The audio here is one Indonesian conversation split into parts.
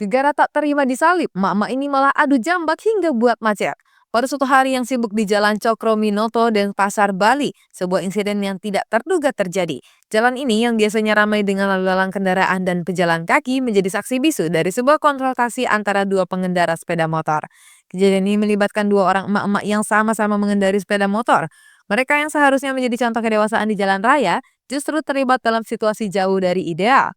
Gegara tak terima disalib, emak-emak ini malah adu jambak hingga buat macet. Pada suatu hari yang sibuk di Jalan Cokro dan Pasar Bali, sebuah insiden yang tidak terduga terjadi. Jalan ini yang biasanya ramai dengan lalu lalang kendaraan dan pejalan kaki menjadi saksi bisu dari sebuah konfrontasi antara dua pengendara sepeda motor. Kejadian ini melibatkan dua orang emak-emak yang sama-sama mengendari sepeda motor. Mereka yang seharusnya menjadi contoh kedewasaan di jalan raya, justru terlibat dalam situasi jauh dari ideal.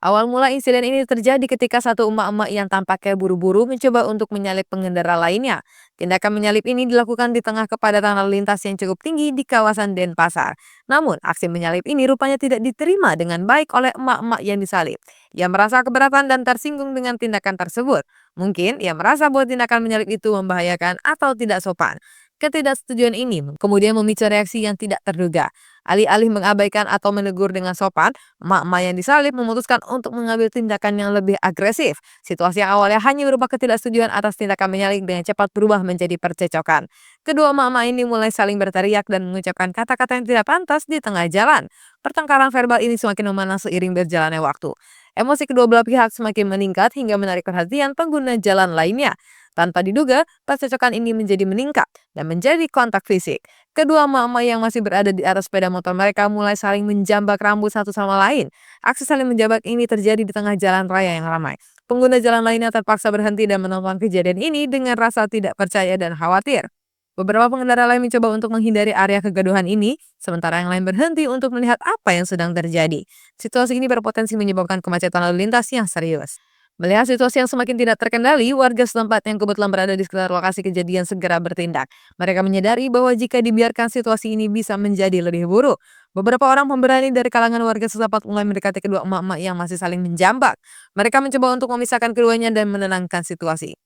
Awal mula insiden ini terjadi ketika satu emak-emak yang tampaknya buru-buru mencoba untuk menyalip pengendara lainnya. Tindakan menyalip ini dilakukan di tengah kepadatan lalu lintas yang cukup tinggi di kawasan Denpasar. Namun, aksi menyalip ini rupanya tidak diterima dengan baik oleh emak-emak yang disalip. Ia merasa keberatan dan tersinggung dengan tindakan tersebut. Mungkin ia merasa bahwa tindakan menyalip itu membahayakan atau tidak sopan. Ketidaksetujuan ini kemudian memicu reaksi yang tidak terduga. Alih-alih mengabaikan atau menegur dengan sopan, emak-emak yang disalib memutuskan untuk mengambil tindakan yang lebih agresif. Situasi yang awalnya hanya berupa ketidaksetujuan atas tindakan menyalip dengan cepat berubah menjadi percecokan. Kedua emak-emak ini mulai saling berteriak dan mengucapkan kata-kata yang tidak pantas di tengah jalan. Pertengkaran verbal ini semakin memanas seiring berjalannya waktu. Emosi kedua belah pihak semakin meningkat hingga menarik perhatian pengguna jalan lainnya. Tanpa diduga, percecokan ini menjadi meningkat dan menjadi kontak fisik. Kedua emak-emak yang masih berada di atas sepeda motor mereka mulai saling menjambak rambut satu sama lain. Aksi saling menjambak ini terjadi di tengah jalan raya yang ramai. Pengguna jalan lainnya terpaksa berhenti dan menonton kejadian ini dengan rasa tidak percaya dan khawatir. Beberapa pengendara lain mencoba untuk menghindari area kegaduhan ini, sementara yang lain berhenti untuk melihat apa yang sedang terjadi. Situasi ini berpotensi menyebabkan kemacetan lalu lintas yang serius. Melihat situasi yang semakin tidak terkendali, warga setempat yang kebetulan berada di sekitar lokasi kejadian segera bertindak. Mereka menyadari bahwa jika dibiarkan situasi ini bisa menjadi lebih buruk. Beberapa orang pemberani dari kalangan warga setempat mulai mendekati kedua emak-emak yang masih saling menjambak. Mereka mencoba untuk memisahkan keduanya dan menenangkan situasi.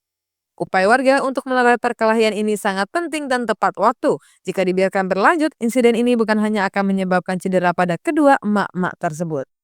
Upaya warga untuk melerai perkelahian ini sangat penting dan tepat waktu. Jika dibiarkan berlanjut, insiden ini bukan hanya akan menyebabkan cedera pada kedua emak-emak tersebut.